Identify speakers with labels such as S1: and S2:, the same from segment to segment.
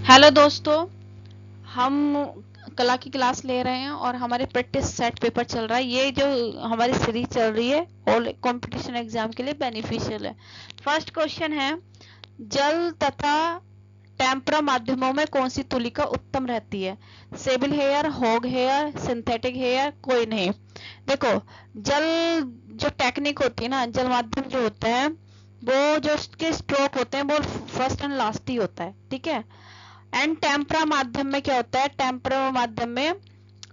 S1: Hello दोस्तों, हम कला की क्लास ले रहे हैं और हमारे प्रैक्टिस सेट पेपर चल रहा है। ये जो हमारी सीरीज चल रही है ऑल कंपटीशन एग्जाम के लिए बेनिफिशियल है। फर्स्ट क्वेश्चन है, जल तथा टेम्परा माध्यमों में कौन सी तुलिका उत्तम रहती है? Sable hair, hog hair, synthetic hair, कोई नहीं। देखो, जल जो टेक्निक होती है ना, जल माध्यम जो होता है वो जो उसके स्ट्रोक होते हैं वो फर्स्ट एंड लास्ट ही होता है, ठीक है। एंड टेम्परा माध्यम में क्या होता है? टेम्परा माध्यम में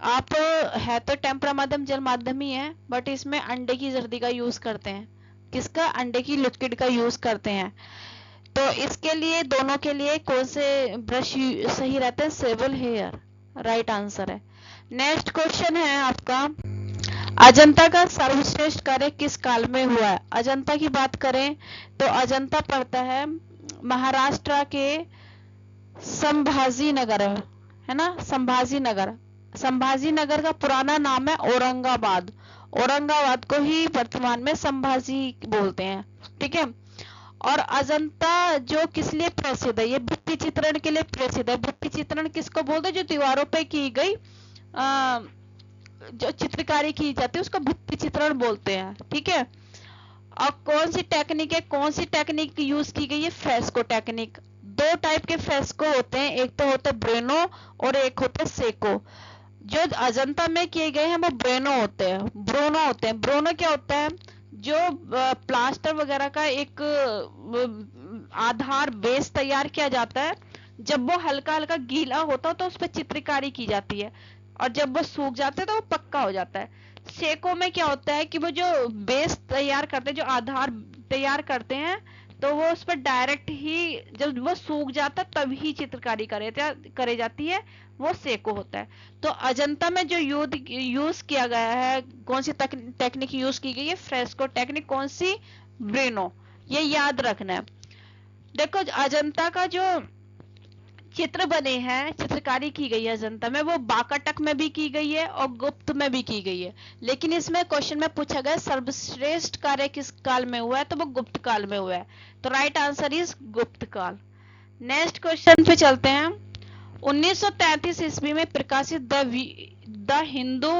S1: आप है तो टेम्परा माध्यम जल माध्यम ही है, बट इसमें अंडे की जर्दी का यूज करते हैं। किसका? अंडे की लिक्विड का यूज करते हैं। तो इसके लिए दोनों के लिए कौन से ब्रश सही रहते हैं? सेबल हेयर राइट आंसर है। नेक्स्ट क्वेश्चन है आपका, अजंता का सर्वश्रेष्ठ कार्य किस काल में हुआ है? अजंता की बात करें तो अजंता पड़ता है महाराष्ट्र के संभाजी नगर, है ना, संभाजी नगर। संभाजी नगर का पुराना नाम है औरंगाबाद। औरंगाबाद को ही वर्तमान में संभाजी बोलते हैं, ठीक है। और अजंता जो किस लिए प्रसिद्ध है? ये भित्ति चित्रण के लिए प्रसिद्ध है। भित्ति चित्रण किसको बोलते हैं? जो दीवारों पे की गई जो चित्रकारी की जाती है उसको भित्ति चित्रण बोलते हैं, ठीक है। और कौन सी टेक्निक है? कौन सी टेक्निक यूज की गई है? Fresco technique. दो टाइप के फ्रेस्को होते हैं, एक तो होता है ब्रेनो और एक होता है सेको। जो अजंता में किए गए हैं वो ब्रेनो होते हैं, ब्रोनो होते हैं। ब्रोनो क्या होता है? जो प्लास्टर वगैरह का एक आधार बेस तैयार किया जाता है। जब वो हल्का हल्का गीला होता है तो उस पर चित्रकारी की जाती है, और जब वो सूख जाता है तो वो पक्का हो जाता है। सेको में क्या होता है कि वो जो बेस तैयार करते हैं, जो आधार तैयार करते हैं, तो वो उस पर डायरेक्ट ही जब वो सूख जाता है तभी चित्रकारी करे जाती है, वो सेको होता है। तो अजंता में जो यूज किया गया है, कौन सी टेक्निक यूज की गई है? Fresco technique. कौन सी? ब्रेनो। ये याद रखना है। देखो, अजंता का जो चित्र बने हैं, चित्रकारी की गई है अजंता में, वो बाकाटक में भी की गई है और गुप्त में भी की गई है। लेकिन इसमें क्वेश्चन में पूछा गया सर्वश्रेष्ठ कार्य किस काल में हुआ है, तो वो गुप्त काल में हुआ है। तो राइट आंसर इज गुप्त काल। नेक्स्ट क्वेश्चन पे चलते हैं। 1933 ईस्वी में प्रकाशित the Hindu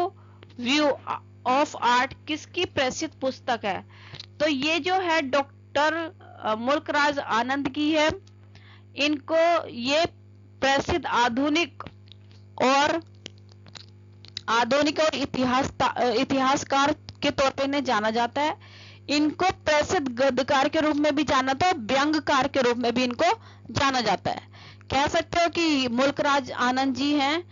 S1: view of art किसकी प्रसिद्ध पुस्तक है? तो ये जो है डॉक्टर मुल्कराज आनंद की है। इनको ये प्रसिद्ध और इतिहासकार के तौर पे इन्हें जाना जाता है। इनको प्रसिद्ध गद्यकार के रूप में भी जाना जाता है, व्यंग्यकार के रूप में भी इनको जाना जाता है। कह सकते हो कि मुल्कराज आनंद जी हैं,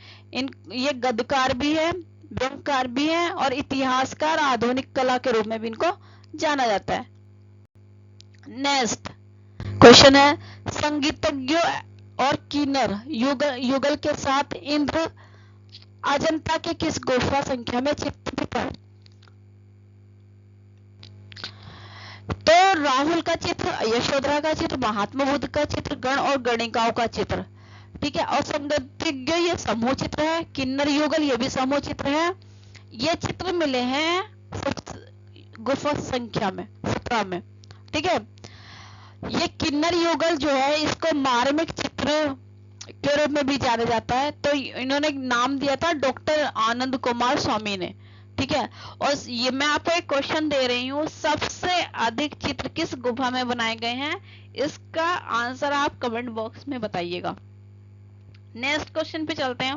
S1: ये गद्यकार भी है, व्यंग्यकार भी है, और इतिहासकार आधुनिक कला के रूप में भी इनको जाना जाता है। नेक्स्ट क्वेश्चन है, संगीतज्ञों और किन्नर युगल के साथ इंद्र अजंता के किस गुफा संख्या में चित्रित है? तो राहुल का चित्र, यशोधरा का चित्र, महात्मा बुद्ध का चित्र, गण और गणिकाओं का चित्र, ठीक है। और संगीतज्ञ ये समूह चित्र है, किन्नर युगल ये भी समूह चित्र है। ये चित्र मिले हैं गुफा संख्या में 17 में, ठीक है। ये किन्नर युगल जो है इसको मार्मिक चित्र के रूप में भी जाना जाता है। तो इन्होंने नाम दिया था डॉक्टर आनंद कुमार स्वामी ने, ठीक है। और ये मैं आपको एक क्वेश्चन दे रही हूँ, सबसे अधिक चित्र किस गुफा में बनाए गए हैं? इसका आंसर आप कमेंट बॉक्स में बताइएगा। नेक्स्ट क्वेश्चन पे चलते हैं।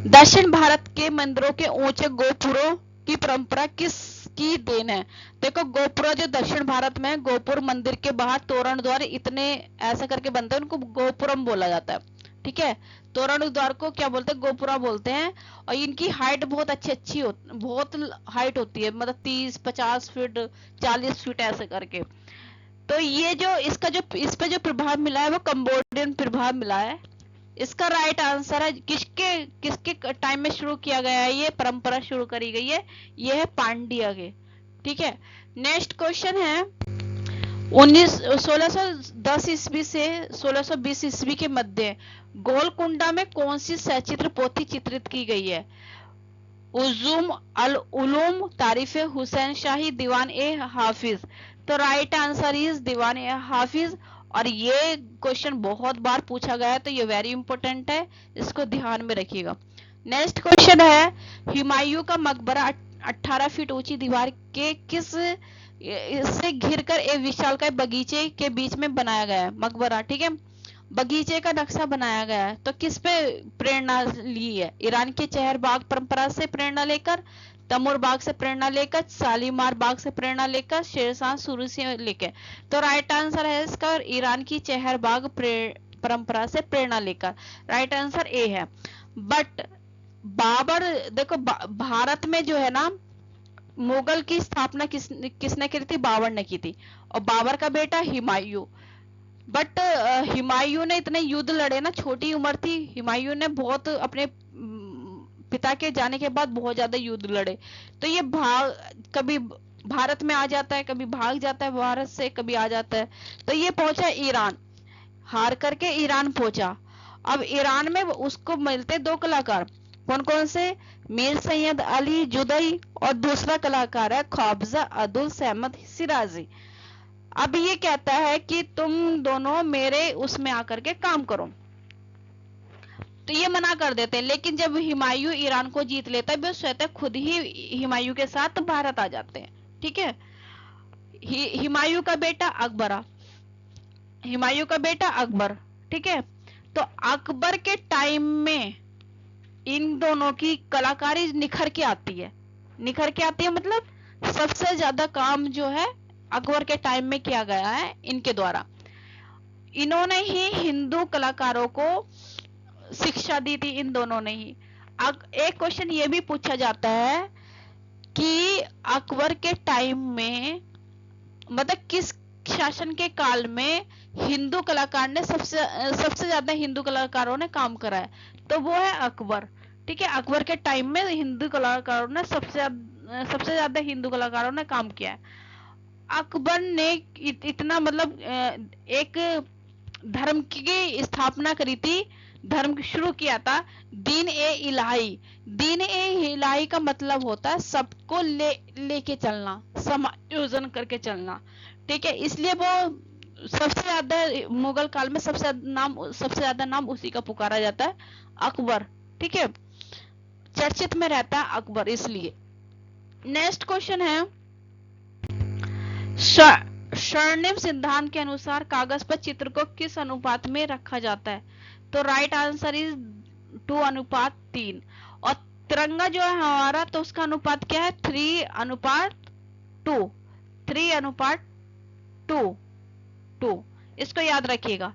S1: दक्षिण भारत के मंदिरों के ऊंचे गोपुरों की परंपरा किसकी देन है? देखो, गोपुरा जो दक्षिण भारत में गोपुर मंदिर के बाहर तोरण द्वार इतने ऐसा करके बनते हैं, उनको गोपुरम बोला जाता है, ठीक है। तोरण द्वार को क्या बोलते हैं? गोपुरा बोलते हैं। और इनकी हाइट बहुत अच्छी बहुत हाइट होती है, मतलब 30-50 फीट 40 फीट ऐसे करके। तो ये जो इसका जो इस पे जो प्रभाव मिला है वो कंबोडियन प्रभाव मिला है। इसका राइट आंसर है, किसके किसके टाइम में शुरू किया गया है? ये परंपरा शुरू करी गई है, ये है पांड्या के, ठीक है। नेक्स्ट क्वेश्चन है, 1610 ईस्वी से 1620 ईस्वी के मध्य गोलकुंडा में कौन सी सचित्र पोथी चित्रित की गई है? उजुम अल उलूम, तारीफ हुसैन शाही, दीवान ए हाफिज। तो राइट आंसर इज दीवान ए हाफिज। और ये क्वेश्चन बहुत बार पूछा गया है, तो ये वेरी इंपॉर्टेंट है, इसको ध्यान में रखिएगा। नेक्स्ट क्वेश्चन है, हुमायूं का मकबरा 18 फीट ऊंची दीवार के किस इससे घिरकर एक विशालकाय बगीचे के बीच में बनाया गया है मकबरा, ठीक है। बगीचे का नक्शा बनाया गया है, तो किस पे प्रेरणा ली है? ईरान के चेहर बाग परंपरा से प्रेरणा लेकर, तैमूर बाग से प्रेरणा लेकर, शालीमार बाग से प्रेरणा लेकर, शेरशाह सूरी से लेकर। तो राइट आंसर है इसका ईरान की चेहर बाग परंपरा से प्रेरणा लेकर। राइट आंसर ए है। बट बाबर देखो, भारत में जो है ना, मुगल की स्थापना किसने की थी? बाबर ने की थी, और बाबर का बेटा हुमायूं। बट हुमायूं ने इतने युद्ध लड़े ना, छोटी उम्र थी, हुमायूं ने बहुत अपने पिता के जाने के बाद बहुत ज्यादा युद्ध लड़े। तो ये कभी भारत में आ जाता है, कभी भाग जाता है भारत से, कभी आ जाता है। तो ये पहुंचा ईरान, हार करके ईरान पहुंचा। अब ईरान में उसको मिलते दो कलाकार, कौन कौन से? मीर सैयद अली जुदई, और दूसरा कलाकार है ख्वाजा अब्दुल सहमद शिराजी। अब ये कहता है कि तुम दोनों मेरे उसमें आकर के काम करो, तो ये मना कर देते हैं। लेकिन जब हुमायूं ईरान को जीत लेता है, वो स्वतः खुद ही हुमायूं के साथ भारत आ जाते हैं, ठीक है। हुमायूं का बेटा अकबर, हुमायूं का बेटा अकबर, ठीक है। तो अकबर के टाइम में इन दोनों की कलाकारी निखर के आती है, निखर के आती है मतलब सबसे ज्यादा काम जो है अकबर के टाइम में किया गया है इनके द्वारा। इन्होंने ही हिंदू कलाकारों को शिक्षा दी थी, इन दोनों ने ही। एक क्वेश्चन ये भी पूछा जाता है कि अकबर के टाइम में, मतलब किस शासन के काल में हिंदू कलाकार ने सबसे ज्यादा हिंदू कलाकारों ने काम करा है? तो वो है अकबर, ठीक है। अकबर के टाइम में हिंदू कलाकारों ने सबसे ज्यादा हिंदू कलाकारों ने काम किया है। अकबर ने इतना मतलब एक धर्म की स्थापना करी थी, धर्म शुरू किया था, दीन ए इलाही। दीन ए इलाही का मतलब होता है सबको लेके चलना, समायोजन करके चलना, ठीक है। इसलिए वो सबसे ज्यादा मुगल काल में सबसे ज्यादा नाम उसी का पुकारा जाता है, अकबर, ठीक है। चर्चित में रहता है अकबर, इसलिए। नेक्स्ट क्वेश्चन है, स्वर्णिम सिद्धांत के अनुसार कागज पर चित्र को किस अनुपात में रखा जाता है? तो राइट आंसर इज 2:3। और तिरंगा जो है हमारा, तो उसका अनुपात क्या है? 3:2, 3:2। इसको याद रखिएगा।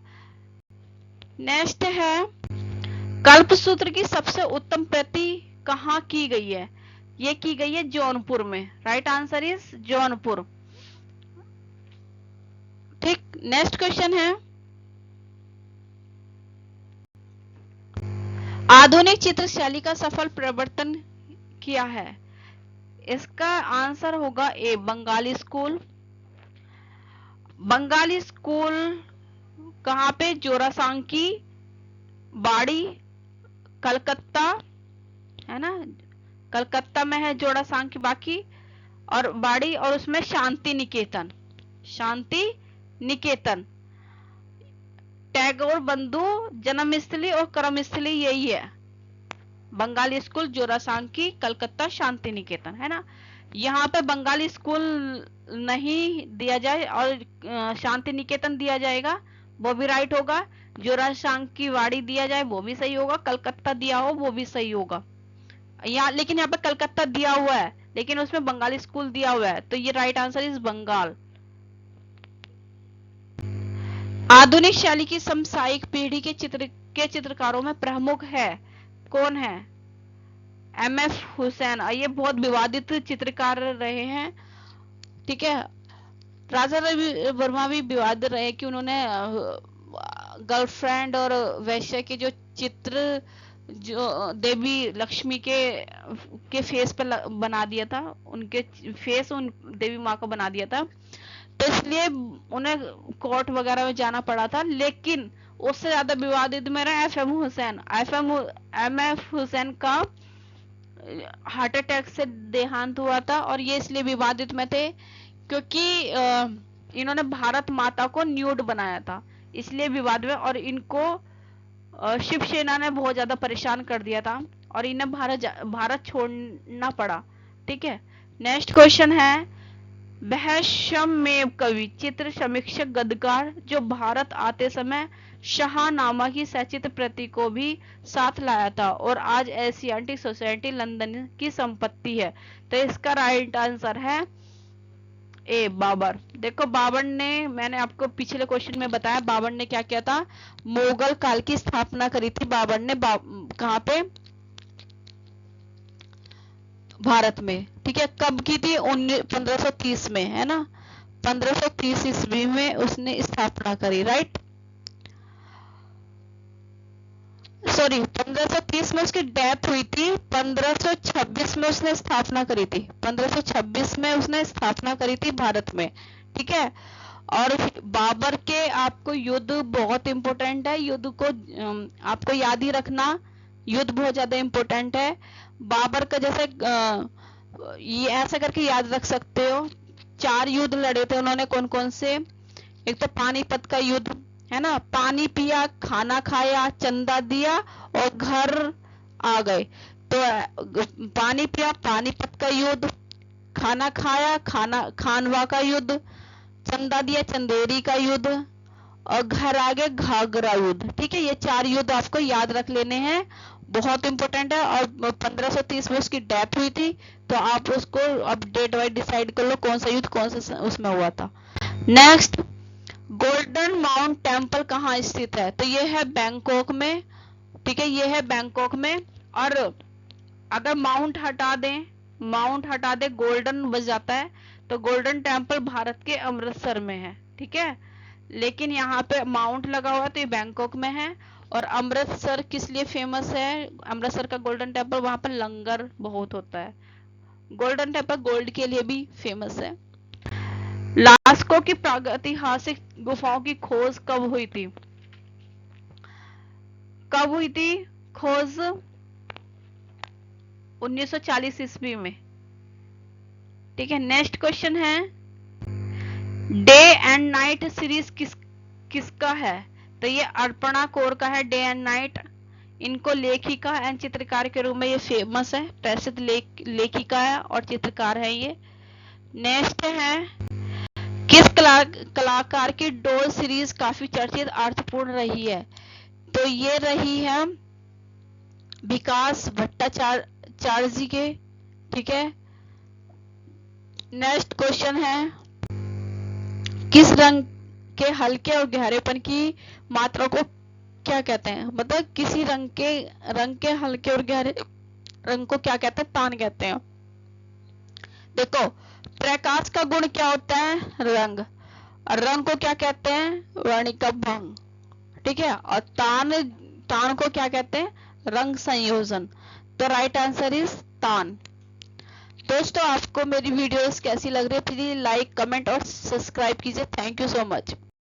S1: नेक्स्ट है, कल्पसूत्र की सबसे उत्तम प्रति कहाँ की गई है? ये की गई है जौनपुर में। राइट आंसर इज जौनपुर, ठीक। नेक्स्ट क्वेश्चन है, आधुनिक चित्र शैली का सफल प्रवर्तन किया है? इसका आंसर होगा ए, बंगाली स्कूल। बंगाली स्कूल कहाँ पे? जोरासांकी, बाड़ी, कलकत्ता, है ना, कलकत्ता में है जोरासांकी, बाकी और बाड़ी, और उसमें शांति निकेतन, शांति निकेतन। टैगोर बंधु जन्मस्थली और कर्मस्थली यही है, बंगाली स्कूल, जोरासांकी, कलकत्ता, शांति निकेतन, है ना। यहाँ पे बंगाली स्कूल नहीं दिया जाए और शांति निकेतन दिया जाएगा, वो भी राइट होगा। जोरासांकी वाड़ी दिया जाए, वो भी सही होगा। कलकत्ता दिया हो, वो भी सही होगा। यहाँ लेकिन यहाँ पे कलकत्ता दिया हुआ है, लेकिन उसमें बंगाली स्कूल दिया हुआ है, तो ये राइट आंसर इज बंगाल। आधुनिक शैली की समसामयिक पीढ़ी के चित्रकारों में प्रमुख है, कौन है? एमएफ हुसैन। ये बहुत विवादित चित्रकार रहे हैं, ठीक है। राजा रवि वर्मा भी विवादित रहे कि उन्होंने गर्लफ्रेंड और वैश्य के जो चित्र जो देवी लक्ष्मी के फेस पर बना दिया था, उनके फेस उन देवी माँ को बना दिया था, तो इसलिए उन्हें कोर्ट वगैरह में जाना पड़ा था। लेकिन उससे ज्यादा विवादित मेरा एफएम हुसैन, एमएफ हुसैन का हार्ट अटैक से देहांत हुआ था, और ये इसलिए विवादित में थे क्योंकि इन्होंने भारत माता को न्यूड बनाया था। इसलिए विवाद में, और इनको शिवसेना ने बहुत ज्यादा परेशान कर दिया था और इन्हें भारत छोड़ना पड़ा। ठीक है, नेक्स्ट क्वेश्चन है, वह क्षमेव कवि, चित्र समीक्षक, गद्यकार जो भारत आते समय शाहनामा की सचित्र प्रति को भी साथ लाया था और आज एशियाटिक सोसाइटी लंदन की संपत्ति है। तो इसका राइट आंसर है ए, बाबर। देखो बाबर ने, मैंने आपको पिछले क्वेश्चन में बताया, बाबर ने क्या किया था, मुगल काल की स्थापना करी थी बाबर ने। कहाँ पे, भारत में। ठीक है, कब की थी, 1530 में, है ना, 1530 ईस्वी में उसने स्थापना करी, राइट, सॉरी 1530 में उसकी डेथ हुई थी, 1526 में उसने स्थापना करी थी, 1526 में उसने स्थापना करी थी भारत में। ठीक है, और बाबर के आपको युद्ध बहुत इंपॉर्टेंट है, युद्ध को आपको याद ही रखना, युद्ध बहुत ज्यादा इंपॉर्टेंट है। बाबर का जैसे ये ऐसा करके याद रख सकते हो, 4 युद्ध लड़े थे उन्होंने, कौन कौन से, एक तो पानीपत का युद्ध, है ना, पानी पिया, खाना खाया, चंदा दिया और घर आ गए। तो पानी पिया, पानीपत का युद्ध, खाना खाया, खानवा का युद्ध, चंदा दिया, चंदेरी का युद्ध, और घर आ गए, घाघरा युद्ध। ठीक है, ये 4 युद्ध आपको याद रख लेने हैं, बहुत इंपॉर्टेंट है। और 1530 में उसकी डेथ हुई थी, तो आप उसको अब डेट वाइज डिसाइड कर लो कौन सा युद्ध कौन सा उसमें हुआ था। नेक्स्ट, गोल्डन माउंट टेम्पल कहाँ स्थित है, तो ये है बैंकॉक में। ठीक है, ये है बैंकॉक में, और अगर माउंट हटा दें गोल्डन बच जाता है, तो गोल्डन टेम्पल भारत के अमृतसर में है। ठीक है, लेकिन यहाँ पे माउंट लगा हुआ है तो ये बैंकॉक में है। और अमृतसर किस लिए फेमस है, अमृतसर का गोल्डन टेम्पल, वहां पर लंगर बहुत होता है। गोल्डन टेम्पल गोल्ड के लिए भी फेमस है। लास्को की प्रागैतिहासिक गुफाओं की खोज कब हुई थी, खोज 1940 ईस्वी में। ठीक है, नेक्स्ट क्वेश्चन है, डे एंड नाइट सीरीज किसका है, तो ये अर्पणा कौर का है, डे एंड नाइट। इनको लेखिका एंड चित्रकार के रूप में ये फेमस है, प्रसिद्ध लेखिका है और चित्रकार है ये। नेक्स्ट है, किस कलाकार की डोल सीरीज काफी चर्चित अर्थपूर्ण रही है, तो ये रही है विकास भट्टाचार्य जी के। ठीक है, नेक्स्ट क्वेश्चन है, किस रंग के हल्के और गहरेपन की मात्रा को क्या कहते हैं, मतलब किसी रंग के हल्के और गहरे रंग को क्या कहते हैं, तान कहते हैं। देखो, प्रकाश का गुण क्या होता है, रंग, और रंग को क्या कहते हैं, वर्णिका भंग। ठीक है, और तान को क्या कहते हैं, रंग संयोजन। तो राइट आंसर इज तान। दोस्तों, आपको मेरी वीडियोस कैसी लग रही है, प्लीज लाइक, कमेंट और सब्सक्राइब कीजिए। Thank you so much.